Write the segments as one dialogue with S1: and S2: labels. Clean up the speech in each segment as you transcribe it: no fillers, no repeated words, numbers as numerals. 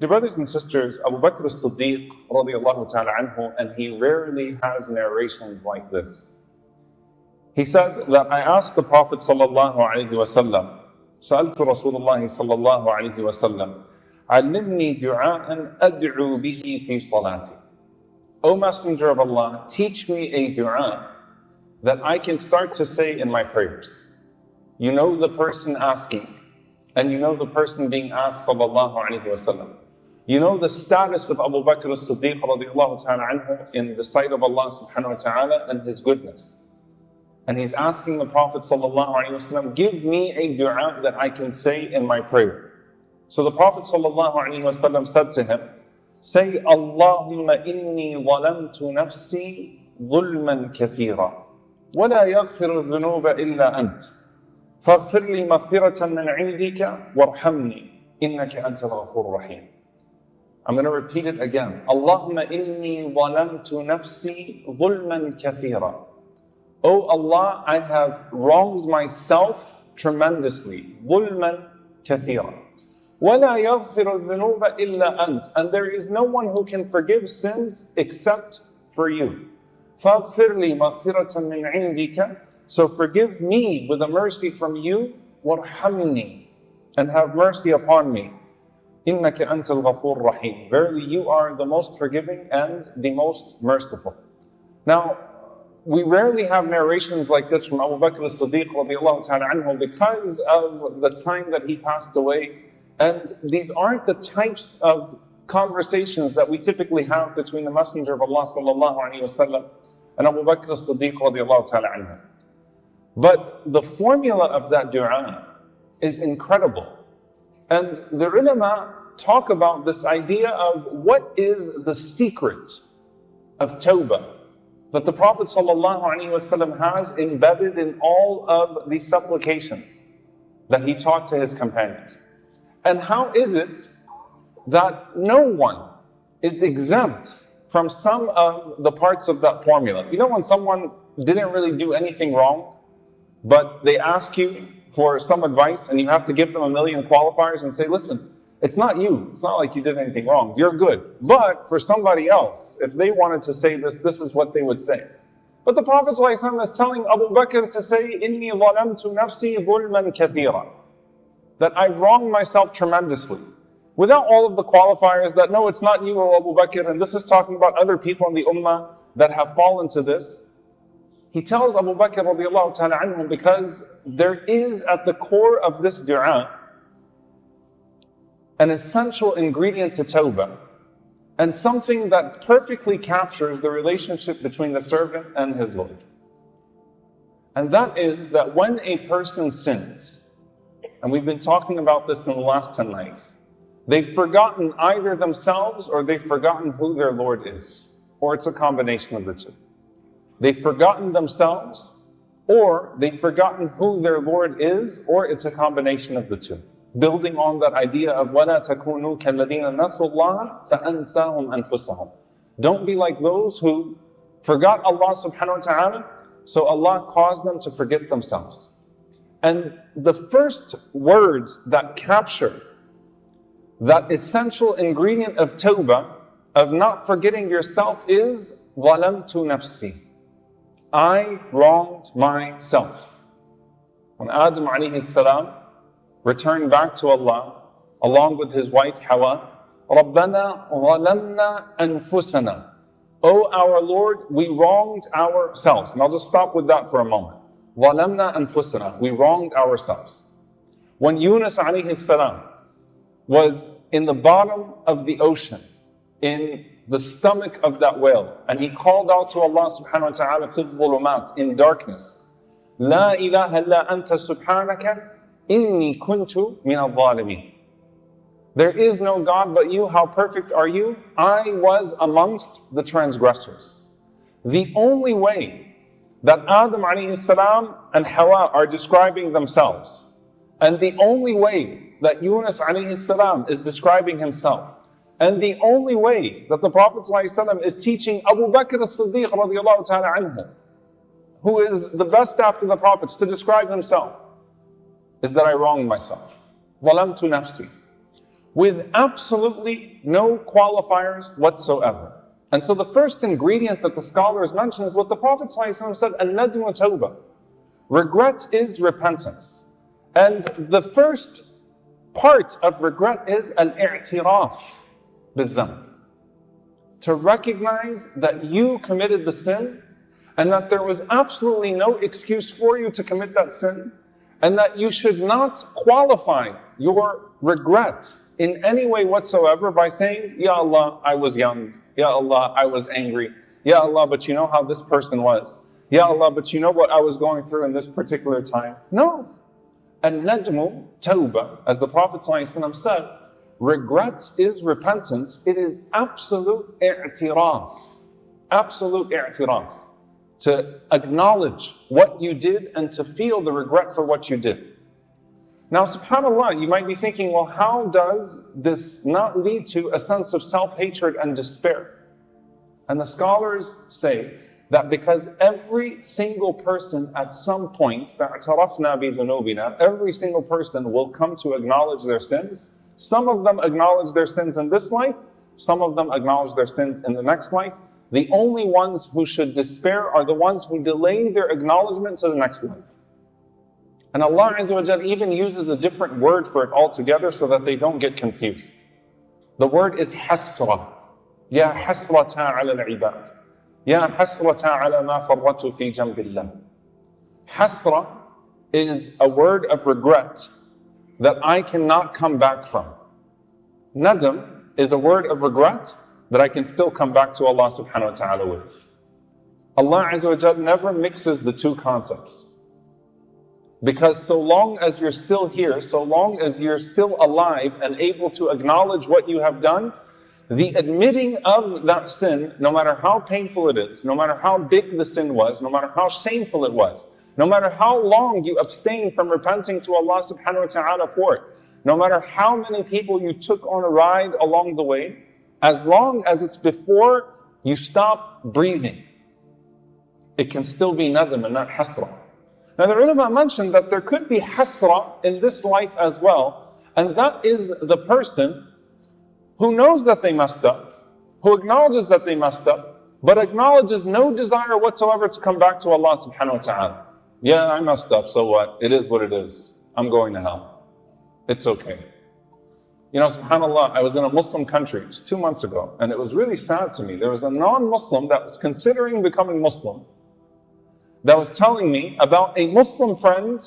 S1: Dear brothers and sisters, Abu Bakr As-Siddiq radiallahu ta'ala anhu, and he rarely has narrations like this. He said that I asked the Prophet sallallahu alayhi wa sallam, سألت رسول الله صلى الله عليه وسلم, علمني دعاء أدعو به في صلاتي. O Messenger of Allah, teach me a dua that I can start to say in my prayers. You know the person asking, and you know the person being asked sallallahu alayhi wa sallam. You know the status of Abu Bakr As-Siddiq radiallahu ta'ala anhu in the sight of Allah subhanahu wa ta'ala and His goodness. And he's asking the Prophet sallallahu alayhi wa sallam, give me a dua that I can say in my prayer. So the Prophet sallallahu alayhi wa sallam said to him, say, Allahumma inni zalamtu nafsi ظلما كثيرا ولا يغفر الذنوب إلا أنت فاغفر لي مغفرة من عندك وارحمني إنك أنت الغفور الرحيم. I'm going to repeat it again. Allahumma inni zalamtu nafsi ظلما كثيرا. Oh Allah, I have wronged myself tremendously. ظلما كثيرا. ولا يغفر الذنوب إلا أنت. And there is no one who can forgive sins except for you. فاغفر لي مغفرة من عندك. So forgive me with a mercy from you. وارحمني. And have mercy upon me. إنك أنت الغفور الرحيم. Verily you are the most forgiving and the most merciful. Now, we rarely have narrations like this from Abu Bakr As-Siddiq radiallahu ta'ala anhu because of the time that he passed away. And these aren't the types of conversations that we typically have between the Messenger of Allah sallallahu alayhi wa sallam and Abu Bakr As-Siddiq radiallahu ta'ala anhu. But the formula of that dua is incredible. And the ulama talk about this idea of what is the secret of tawbah that the Prophet ﷺ has embedded in all of the supplications that he taught to his companions. And how is it that no one is exempt from some of the parts of that formula? You know, when someone didn't really do anything wrong, but they ask you for some advice and you have to give them a million qualifiers and say, listen, it's not you. It's not like you did anything wrong. You're good. But for somebody else, if they wanted to say this, this is what they would say. But the Prophet ﷺ is telling Abu Bakr to say, إِنِّي ظَلَمْتُ نَفْسِي ظُلْمًا كَثِيرًا. That I've wronged myself tremendously. Without all of the qualifiers that, no, it's not you, O Abu Bakr, and this is talking about other people in the ummah that have fallen to this. He tells Abu Bakr radiallahu ta'ala anhu because there is at the core of this dua an essential ingredient to tawbah, and something that perfectly captures the relationship between the servant and his Lord. And that is that when a person sins, and we've been talking about this in the last 10 nights, they've forgotten either themselves or they've forgotten who their Lord is, or it's a combination of the two. They've forgotten themselves, or they've forgotten who their Lord is, or it's a combination of the two. Building on that idea of وَلَا تَكُونُوا كَالَّذِينَ نَسُوا اللَّهَ فَأَنْسَاهُمْ أَنفُسَهُم. Don't be like those who forgot Allah subhanahu wa ta'ala, so Allah caused them to forget themselves. And the first words that capture that essential ingredient of tawbah, of not forgetting yourself, is ظَلَمْتُ نَفْسِي. I wronged myself. When Adam alayhi salam returned back to Allah, along with his wife Hawa, رَبَّنَا ظَلَمْنَا أَنفُسَنَا. O our Lord, we wronged ourselves. And I'll just stop with that for a moment. ظَلَمْنَا أَنفُسَنَا. We wronged ourselves. When Yunus alayhi salam was in the bottom of the ocean, in the stomach of that whale, and he called out to Allah subhanahu wa ta'ala فِي الظُّلُمَاتِ, in darkness, لَا إِلَهَ إِلَّا أَنْتَ سُبْحَانَكَ إِنِّي كُنْتُ مِنَ الظَّالِمِينَ. There is no God but you, how perfect are you? I was amongst the transgressors. The only way that Adam alayhi salam and Hawa are describing themselves, and the only way that Yunus alayhi salam is describing himself, and the only way that the Prophet ﷺ is teaching Abu Bakr As-Siddiq radiallahu ta'ala anhu, who is the best after the Prophets, to describe himself, is that I wronged myself. ظَلَمْتُ نَفْسِي. with absolutely no qualifiers whatsoever. And so the first ingredient that the scholars mention is what the Prophet ﷺ said, an-nadmu tawbah. Regret is repentance. And the first part of regret is al-i'tiraf bil-dhanb. To recognize that you committed the sin and that there was absolutely no excuse for you to commit that sin, and that you should not qualify your regret in any way whatsoever by saying, Ya Allah, I was young. Ya Allah, I was angry. Ya Allah, but you know how this person was. Ya Allah, but you know what I was going through in this particular time. No. An-nadmu tawbah, as the Prophet ﷺ said, regret is repentance. It is absolute i'tiraf. Absolute i'tiraf. To acknowledge what you did and to feel the regret for what you did. Now, subhanAllah, you might be thinking, well, how does this not lead to a sense of self-hatred and despair? And the scholars say that because every single person at some point, every single person will come to acknowledge their sins. Some of them acknowledge their sins in this life, some of them acknowledge their sins in the next life. The only ones who should despair are the ones who delay their acknowledgement to the next life. And Allah Azza wa Jal even uses a different word for it altogether so that they don't get confused. The word is hasra. Ya hasrata ala al-ibad. Ya hasrata ala ma farratu fi jambillah. Hasra is a word of regret that I cannot come back from. Nadam is a word of regret that I can still come back to Allah subhanahu wa ta'ala with. Allah Azza wa Jal never mixes the two concepts. Because so long as you're still here, so long as you're still alive and able to acknowledge what you have done, the admitting of that sin, no matter how painful it is, no matter how big the sin was, no matter how shameful it was, no matter how long you abstained from repenting to Allah subhanahu wa ta'ala for it, no matter how many people you took on a ride along the way, as long as it's before you stop breathing, it can still be nadam and not hasra. Now the ulama mentioned that there could be hasra in this life as well, and that is the person who knows that they messed up, who acknowledges that they messed up, but acknowledges no desire whatsoever to come back to Allah subhanahu wa ta'ala. Yeah, I messed up, so what? It is what it is. I'm going to hell. It's okay. You know, subhanAllah, I was in a Muslim country just 2 months ago, and it was really sad to me. There was a non-Muslim that was considering becoming Muslim that was telling me about a Muslim friend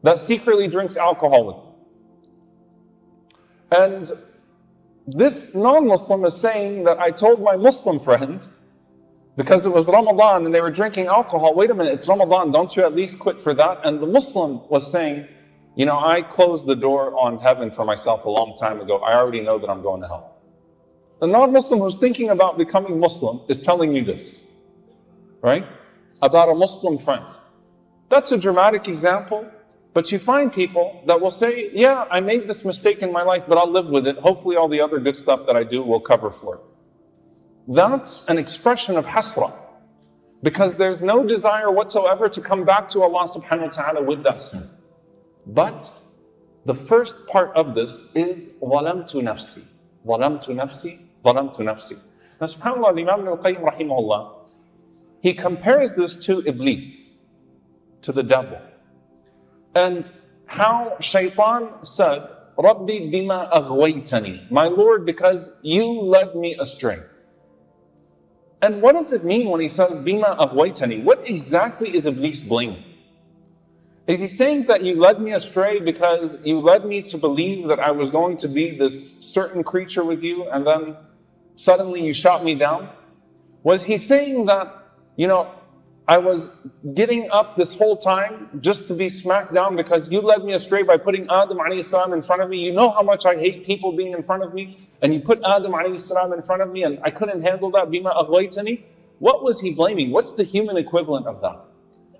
S1: that secretly drinks alcohol with him. And this non-Muslim is saying that I told my Muslim friend, because it was Ramadan and they were drinking alcohol, wait a minute, it's Ramadan, don't you at least quit for that? And the Muslim was saying, you know, I closed the door on heaven for myself a long time ago. I already know that I'm going to hell. The non-Muslim who's thinking about becoming Muslim is telling me this, right? About a Muslim friend. That's a dramatic example, but you find people that will say, yeah, I made this mistake in my life, but I'll live with it. Hopefully all the other good stuff that I do will cover for it. That's an expression of hasra, because there's no desire whatsoever to come back to Allah subhanahu wa ta'ala with that sin. But the first part of this is ظَلَمْتُ نَفْسِي ظَلَمْتُ نَفْسِي ظَلَمْتُ نَفْسِي. Now subhanAllah, Imam al-Qayyim rahimahullah, he compares this to Iblis, to the devil. And how Shaitan said, Rabbi bima aghwaytani, my Lord, because you led me astray. And what does it mean when he says bima aghwaytani? What exactly is Iblis blaming? Is he saying that you led me astray because you led me to believe that I was going to be this certain creature with you and then suddenly you shot me down? Was he saying that, you know, I was getting up this whole time just to be smacked down because you led me astray by putting Adam alayhi salam in front of me? You know how much I hate people being in front of me, and you put Adam alayhi salam in front of me and I couldn't handle that. Bima aghwaytani. What was he blaming? What's the human equivalent of that?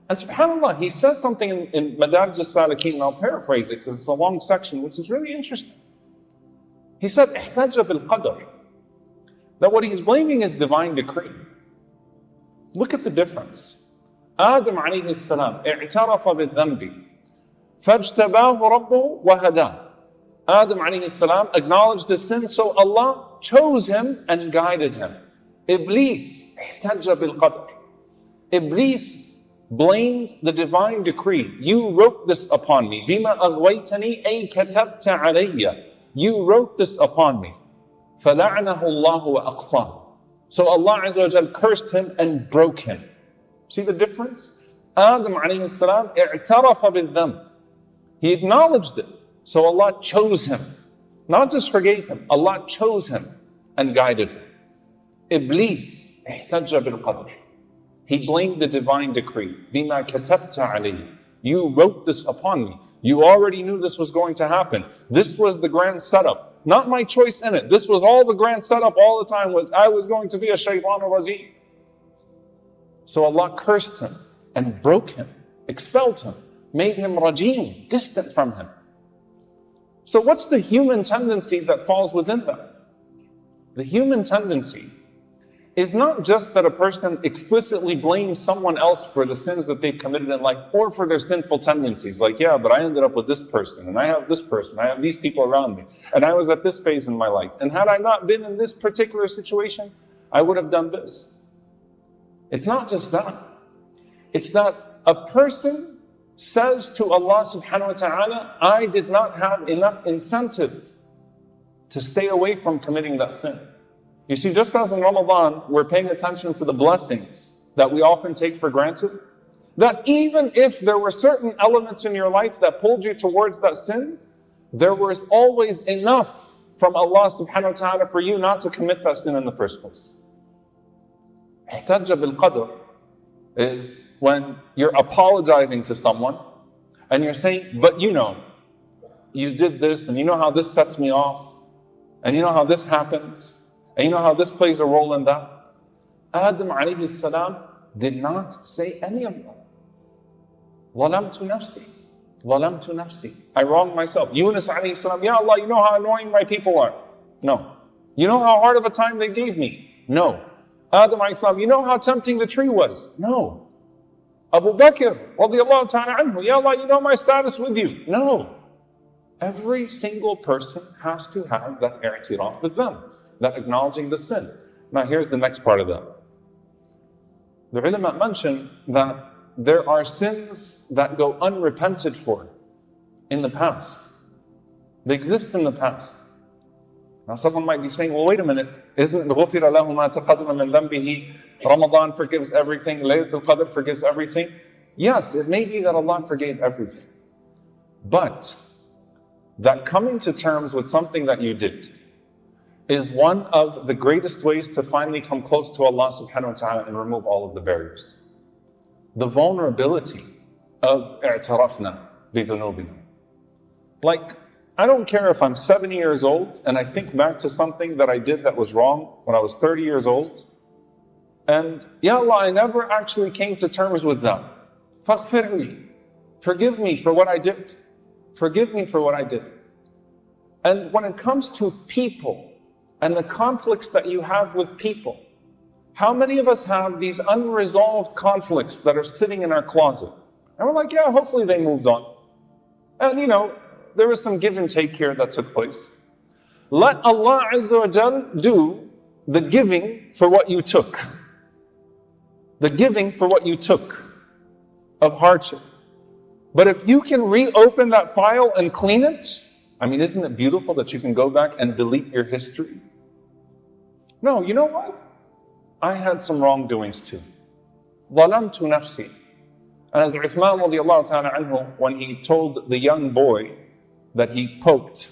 S1: And subhanAllah, he says something in Madarij al-Salikin, and I'll paraphrase it because it's a long section, which is really interesting. He said, ihtaja bil-qadr, that what he's blaming is divine decree. Look at the difference. Adam alayhi salam i'tarafa bil-dhanbi, fajtabahu rabbuhu wa hada. Adam alayhi salam acknowledged his sin, so Allah chose him and guided him. Iblis ihtajja bil qadr. Iblis blamed the divine decree. You wrote this upon me. Bima aghwaytani ay katabta alayya. You wrote this upon me. فَلَعْنَهُ اللَّهُ وَأَقْصَاهُ. So Allah Azza wa Jal cursed him and broke him. See the difference? Adam alayhi salam i'tarafa bil-dhanb. He acknowledged it. So Allah chose him. Not just forgave him. Allah chose him and guided him. Iblis ihtajja bil-qadr. He blamed the divine decree. Bima katabta alayhi. You wrote this upon me. You already knew this was going to happen. This was the grand setup. Not my choice in it. This was all the grand setup all the time was I was going to be a shaytan al-rajim. So Allah cursed him and broke him, expelled him, made him rajim, distant from him. So what's the human tendency that falls within that? The human tendency is not just that a person explicitly blames someone else for the sins that they've committed in life or for their sinful tendencies. Like, yeah, but I ended up with this person and I have this person, I have these people around me and I was at this phase in my life. And had I not been in this particular situation, I would have done this. It's not just that. It's that a person says to Allah subhanahu wa ta'ala, I did not have enough incentive to stay away from committing that sin. You see, just as in Ramadan, we're paying attention to the blessings that we often take for granted, that even if there were certain elements in your life that pulled you towards that sin, there was always enough from Allah subhanahu wa ta'ala for you not to commit that sin in the first place. Ihtajja bil qadr is when you're apologizing to someone and you're saying, but you know, you did this and you know how this sets me off and you know how this happens. And you know how this plays a role in that? Adam alayhi salam did not say any of that. ظَلَمْتُ نَفْسِي ظَلَمْتُ نَفْسِي. I wronged myself. Yunus alayhi salam, Ya Allah, you know how annoying my people are. No. You know how hard of a time they gave me. No. Adam alayhi salam, you know how tempting the tree was. No. Abu Bakr radiyallahu ta'ala anhu, Ya Allah, you know my status with you. No. Every single person has to have that i'tiraf with them. That acknowledging the sin. Now here's the next part of that. The ulama mention that there are sins that go unrepented for in the past. They exist in the past. Now someone might be saying, well, wait a minute, isn't غُفِرَ لَهُ مَا تَقَدَّمَ مِنْ ذَنْبِهِ? Ramadan forgives everything, Laylatul Qadr forgives everything. Yes, it may be that Allah forgave everything. But that coming to terms with something that you did is one of the greatest ways to finally come close to Allah subhanahu wa ta'ala and remove all of the barriers. The vulnerability of i'tarafna bidhunubina. Like, I don't care if I'm 70 years old and I think back to something that I did that was wrong when I was 30 years old. And, Ya Allah, I never actually came to terms with that. Faghfirli. Forgive me for what I did. Forgive me for what I did. And when it comes to people, and the conflicts that you have with people. How many of us have these unresolved conflicts that are sitting in our closet? And we're like, yeah, hopefully they moved on. And you know, there was some give and take here that took place. Let Allah Azza wa Jal do the giving for what you took. The giving for what you took of hardship. But if you can reopen that file and clean it, I mean, isn't it beautiful that you can go back and delete your history? No, you know what? I had some wrongdoings too. ظَلَمْتُ نَفْسِي. And as Uthman radiallahu ta'ala anhu, when he told the young boy that he poked,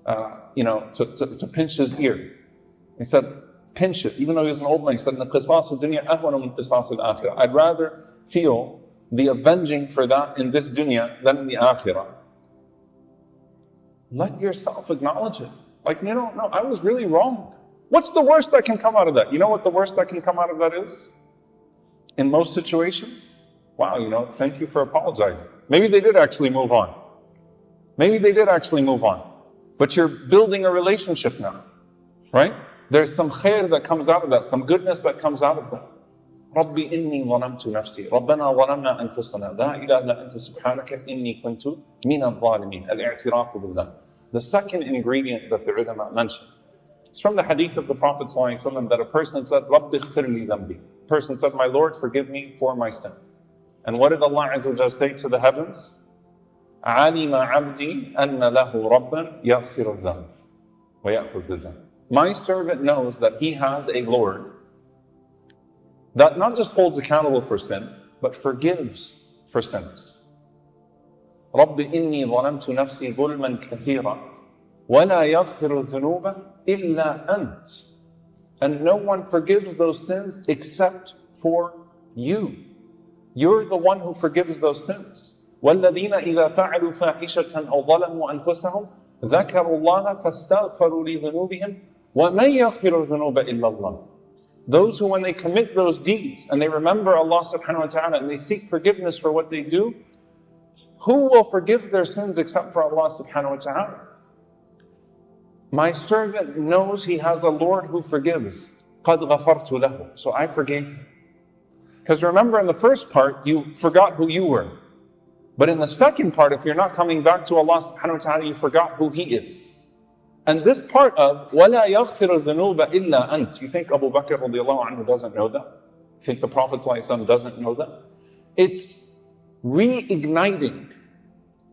S1: to pinch his ear, he said, pinch it, even though he was an old man, he said, قِصَاصُ الدُّنْيَا أَهْوَنُ مِنْ قِصَاصِ الْآخِرَةِ. I'd rather feel the avenging for that in this dunya than in the akhirah. Let yourself acknowledge it. Like, no, I was really wrong. What's the worst that can come out of that? You know what the worst that can come out of that is? In most situations, wow, thank you for apologizing. Maybe they did actually move on. Maybe they did actually move on. But you're building a relationship now, right? There's some khair that comes out of that, some goodness that comes out of that. رَبِّ إِنِّي ظَلَمْتُ نَفْسِي رَبَّنَا ظَلَمْنَا أَنفُسَنَا لَا إِلَهَ إِلَّا أَنْتَ سُبْحَانَكَ إِنِّي كُنْتُ مِنَ الظَّالِمِينَ. الاعتراف بالذنب. The second ingredient that the ulama mentioned, it's from the hadith of the Prophet ﷺ that a person said, Rabbi ighfir li dhanbi. A person said, my Lord, forgive me for my sin. And what did Allah Azza wa Jalla say to the heavens? عَلِمَ عَبْدِي أَنَّ لَهُ رَبًّا يَغْفِرُ الذَّنْبَ وَيَأْخُذُ بِالذَّنْبِ. My servant knows that he has a Lord that not just holds accountable for sin, but forgives for sins. رَبِّ إِنِّي ظَلَمْتُ نَفْسِي ظُلْمًا كَثِيرًا وَلَا يَغْفِرُ الذُّنُوبَ إِلَّا أَنْتَ. And no one forgives those sins except for you. You're the one who forgives those sins. وَالَّذِينَ إِذَا فَعَلُوا فَاحِشَةً أَوْ ظَلَمُوا أَنفُسَهُمْ ذَكَرُوا اللَّهَ فَاسْتَغْفَرُوا لِذُنُوبِهِمْ وَمَنْ يَغْفِرُ الذُّنُوبَ إِلَّا اللَّهُ. Those who, when they commit those deeds and they remember Allah subhanahu wa ta'ala and they seek forgiveness for what they do, who will forgive their sins except for Allah subhanahu wa ta'ala? My servant knows he has a Lord who forgives. قَدْ غَفَرْتُ لَهُ. So I forgave him. Because remember, in the first part, you forgot who you were. But in the second part, if you're not coming back to Allah subhanahu wa ta'ala, you forgot who He is. And this part of وَلَا يَغْفِرُ الذُّنُوبَ إِلَّا أَنْتَ. You think Abu Bakr radiallahu anhu doesn't know that? You think the Prophet ﷺ doesn't know that? It's reigniting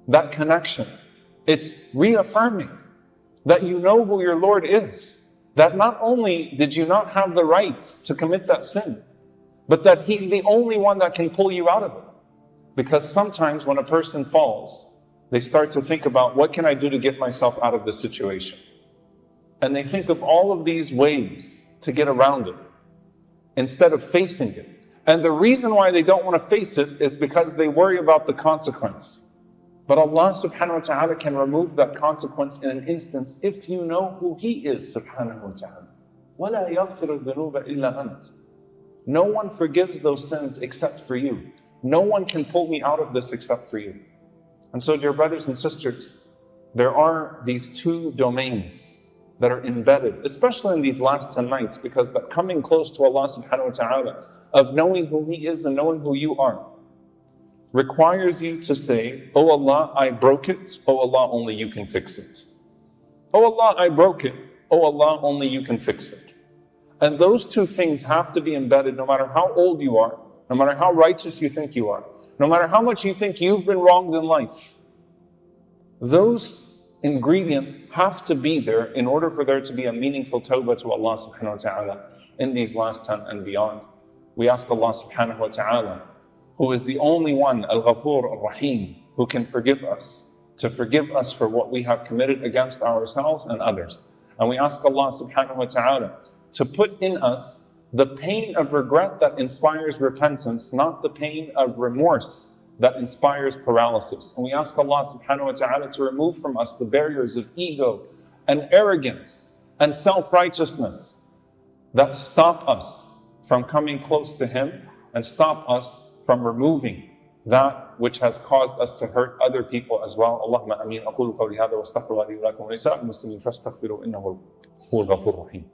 S1: that connection. It's reaffirming that you know who your Lord is. That not only did you not have the right to commit that sin, but that He's the only one that can pull you out of it. Because sometimes when a person falls, they start to think about, what can I do to get myself out of this situation? And they think of all of these ways to get around it instead of facing it. And the reason why they don't want to face it is because they worry about the consequence. But Allah subhanahu wa ta'ala can remove that consequence in an instance if you know who He is subhanahu wa ta'ala. وَلَا يَغْفِرُ الذُّنُوبَ إِلَّا أَنْتَ. No one forgives those sins except for you. No one can pull me out of this except for you. And so, dear brothers and sisters, there are these two domains that are embedded, especially in these last 10 nights, because that coming close to Allah subhanahu wa ta'ala, of knowing who He is and knowing who you are, requires you to say, oh Allah, I broke it. Oh Allah, only you can fix it. Oh Allah, I broke it. Oh Allah, only you can fix it. And those two things have to be embedded no matter how old you are, no matter how righteous you think you are, no matter how much you think you've been wronged in life. Those ingredients have to be there in order for there to be a meaningful tawbah to Allah subhanahu wa ta'ala in these last 10 and beyond. We ask Allah subhanahu wa ta'ala, who is the only one, Al-Ghafur Ar-Rahim, who can forgive us, to forgive us for what we have committed against ourselves and others. And we ask Allah subhanahu wa ta'ala to put in us the pain of regret that inspires repentance, not the pain of remorse that inspires paralysis. And we ask Allah subhanahu wa ta'ala to remove from us the barriers of ego and arrogance and self-righteousness that stop us from coming close to Him and stop us from removing that which has caused us to hurt other people as well. Allahumma ameen. أقول قولي هذا واستغفر الله لي ولكم ولسائر المسلمين فاستغفروا إنه هو الغفور الرحيم.